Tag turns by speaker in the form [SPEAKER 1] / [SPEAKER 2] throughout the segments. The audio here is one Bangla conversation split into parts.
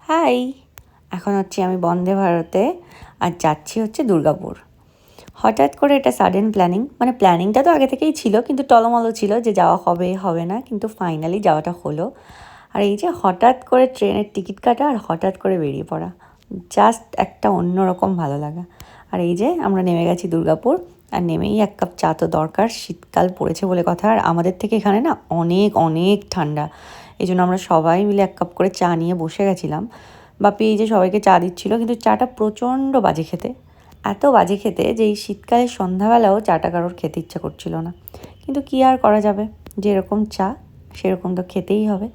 [SPEAKER 1] হাই, এখন হচ্ছে আমি বন্দে ভারতে আর যাচ্ছি হচ্ছে দুর্গাপুর। হঠাৎ করে এটা সাডেন প্ল্যানিং, মানে প্ল্যানিংটা তো আগে থেকেই ছিল, কিন্তু টলমলো ছিল যে যাওয়া হবে হবে না, কিন্তু ফাইনালি যাওয়াটা হলো। আর এই যে হঠাৎ করে ট্রেনের টিকিট কাটা আর হঠাৎ করে বেরিয়ে পড়া, জাস্ট একটা অন্যরকম ভালো লাগা। আর এই যে আমরা নেমে গেছি দুর্গাপুর, আর নেমেই এক কাপ চা তো দরকার, শীতকাল পড়েছে বলে কথা। আর আমাদের থেকে এখানে না অনেক অনেক ঠান্ডা, এই জন্য আমরা সবাই মিলে এক কাপ করে চা নিয়ে বসে গেছিলাম। বাপি এই যে সবাইকে চা দিচ্ছিল, কিন্তু চাটা প্রচণ্ড বাজে খেতে, এত বাজে খেতে যে এই শীতকালের সন্ধ্যাবেলাও চাটা কারোর খেতে ইচ্ছা করছিল না। কিন্তু কী আর করা যাবে, যেরকম চা সেরকম তো খেতেই হবে।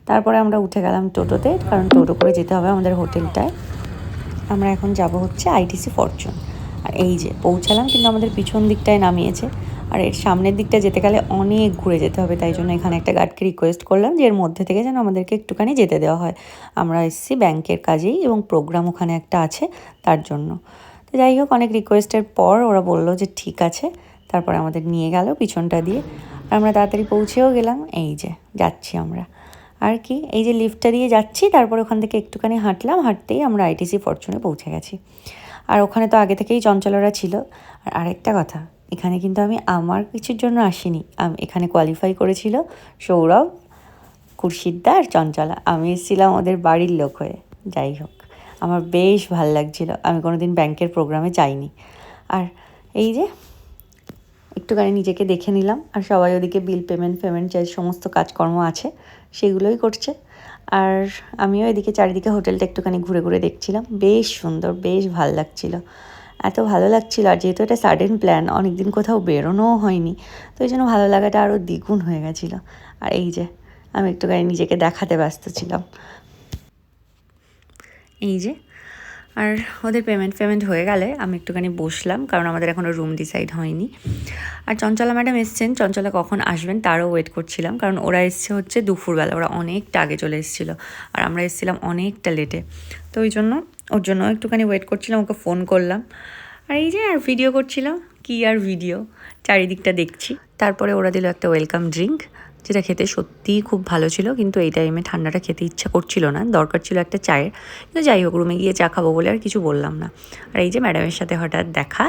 [SPEAKER 1] তারপরে আমরা উঠে গেলাম টোটোতে, কারণ টোটো করে যেতে হবে আমাদের হোটেলটায়। আমরা এখন যাব হচ্ছে আইটিসি ফরচুন। আর এই যে পৌঁছালাম, কিন্তু আমাদের পিছন দিকটায় নামিয়েছে, আর এর সামনের দিকটা যেতে গেলে অনেক ঘুরে যেতে হবে। তাই জন্য এখানে একটা গার্ডকে রিকোয়েস্ট করলাম যে এর মধ্যে থেকে যেন আমাদেরকে একটুখানি যেতে দেওয়া হয়। আমরা এসেছি ব্যাংকের কাজেই, এবং প্রোগ্রাম ওখানে একটা আছে তার জন্য। তো যাই হোক, অনেক রিকোয়েস্টের পর ওরা বললো যে ঠিক আছে। তারপরে আমাদের নিয়ে গেল পিছনটা দিয়ে, আর আমরা তাড়াতাড়ি পৌঁছেও গেলাম। এই যে যাচ্ছি আমরা, আর কি এই যে লিফটটা দিয়ে যাচ্ছি, তারপর ওখান থেকে একটুখানি হাঁটলাম, হাঁটতেই আমরা আইটিসি ফরচুনে পৌঁছে গেছি। আর ওখানে তো আগে থেকেই চঞ্চলরা ছিল। আর আরেকটা কথা, এখানে কিন্তু আমি আমার কিছুর জন্য আসিনি, এখানে কোয়ালিফাই করেছিল সৌরভ, খুরশিদ্দা আর চঞ্চলা। আমি এসেছিলাম ওদের বাড়ির লোক হয়ে। যাই হোক, আমার বেশ ভাল লাগছিল, আমি কোনোদিন ব্যাংকের প্রোগ্রামে যাইনি। আর এই যে একটুখানি নিজেকে দেখে নিলাম, আর সবাই ওদিকে বিল পেমেন্ট যে সমস্ত কাজকর্ম আছে সেগুলোই করছে। আর আমিও এদিকে চারিদিকে হোটেলটা একটুখানি ঘুরে ঘুরে দেখছিলাম। বেশ সুন্দর, বেশ ভালো লাগছিল, এত ভালো লাগছিল। আর যেহেতু এটা সাডেন প্ল্যান, অনেক দিন কোথাও বেরোনোও হয়নি, তো এই জন্য ভালো লাগাটা আরও দ্বিগুণ হয়ে গেছিলো। আর এই যে আমি একটুখানি নিজেকে দেখাতে ব্যস্ত ছিলাম। এই যে, আর ওদের পেমেন্ট হয়ে গেলে আমি একটুখানি বসলাম, কারণ আমাদের এখনও রুম ডিসাইড হয়নি। আর চঞ্চলা ম্যাডাম এসছেন, চঞ্চলা কখন আসবেন তারও ওয়েট করছিলাম, কারণ ওরা এসছে হচ্ছে দুপুরবেলা, ওরা অনেকটা আগে চলে এসেছিলো, আর আমরা এসেছিলাম অনেকটা লেটে। তো ওই জন্য ওর জন্য একটুখানি ওয়েট করছিলাম, ওকে ফোন করলাম। আর এই যে আর ভিডিও করছিলাম, কি আর ভিডিও, চারিদিকটা দেখছি। তারপরে ওরা দিল একটা ওয়েলকাম ড্রিঙ্ক, যেটা খেতে সত্যিই খুব ভালো ছিল, কিন্তু এই টাইমে ঠান্ডাটা খেতে ইচ্ছা করছিল না, দরকার ছিল একটা চায়ের। কিন্তু যাই হোক, রুমে গিয়ে চা খাবো বলে আর কিছু বললাম না। আর এই যে ম্যাডামের সাথে হঠাৎ দেখা,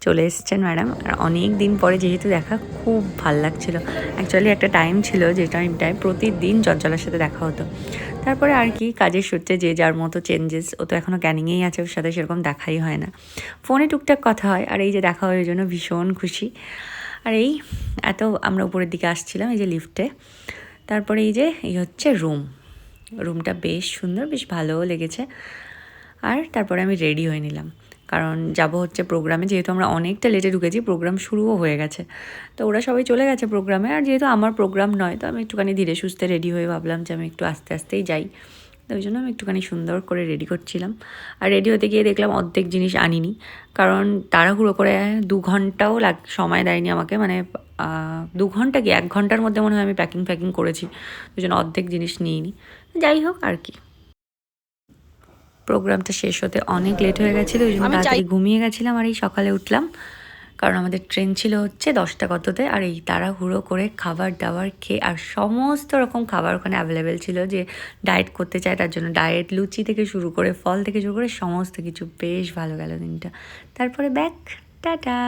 [SPEAKER 1] চলে এসছেন ম্যাডাম। আর অনেক দিন পরে যেহেতু দেখা, খুব ভাল লাগছিলো। অ্যাকচুয়ালি একটা টাইম ছিল যে টাইমটায় প্রতিদিন চঞ্চলার সাথে দেখা হতো। তারপরে আর কি, কাজের সূত্রে যে যার মতো চেঞ্জেস, ও তো এখনও ক্যানিংয়েই আছে, ওর সাথে সেরকম দেখাই হয় না, ফোনে টুকটাক কথা হয়। আর এই যে দেখা হয়, ওই জন্য ভীষণ খুশি। আর এই এত আমরা উপরের দিকে আসছিলাম এই যে লিফটে। তারপরে এই হচ্ছে রুমটা বেশ সুন্দর, বেশ ভালোও লেগেছে। আর তারপরে আমি রেডি হয়ে নিলাম, কারণ যাব হচ্ছে প্রোগ্রামে। যেহেতু আমরা অনেকটা লেটে ঢুকেছি, প্রোগ্রাম শুরুও হয়ে গেছে, তো ওরা সবাই চলে গেছে প্রোগ্রামে। আর যেহেতু আমার প্রোগ্রাম নয়, তো আমি একটুখানি ধীরে সুস্থে রেডি হয়ে ভাবলাম যে আমি একটু আস্তে আস্তেই যাই। তো ওই জন্য আমি একটুখানি সুন্দর করে রেডি করছিলাম। আর রেডি হতে গিয়ে দেখলাম অর্ধেক জিনিস আনিনি, কারণ তাড়াহুড়ো করে 2 ঘন্টাও সময় দেয়নি আমাকে, মানে 2 ঘন্টা কি 1 ঘন্টার মধ্যে মনে হয় আমি প্যাকিং করেছি, ওই জন্য অর্ধেক জিনিস নিইনি। যাই হোক, আর কি প্রোগ্রামটা শেষ হতে অনেক লেট হয়ে গেছিলো, ওই জন্য তাড়াতাড়ি ঘুমিয়ে গেছিলাম। আর এই সকালে উঠলাম, কারণ আমাদের ট্রেন ছিল হচ্ছে 10টা কততে। আর এই তাড়াহুড়ো করে খাবার দাবার খেয়ে, আর সমস্ত রকম খাবার ওখানে অ্যাভেলেবেল ছিল, যে ডায়েট করতে চায় তার জন্য ডায়েট, লুচি থেকে শুরু করে ফল থেকে শুরু করে সমস্ত কিছু। বেশ ভালো গেল দিনটা। তারপরে ব্যাক, টাটা।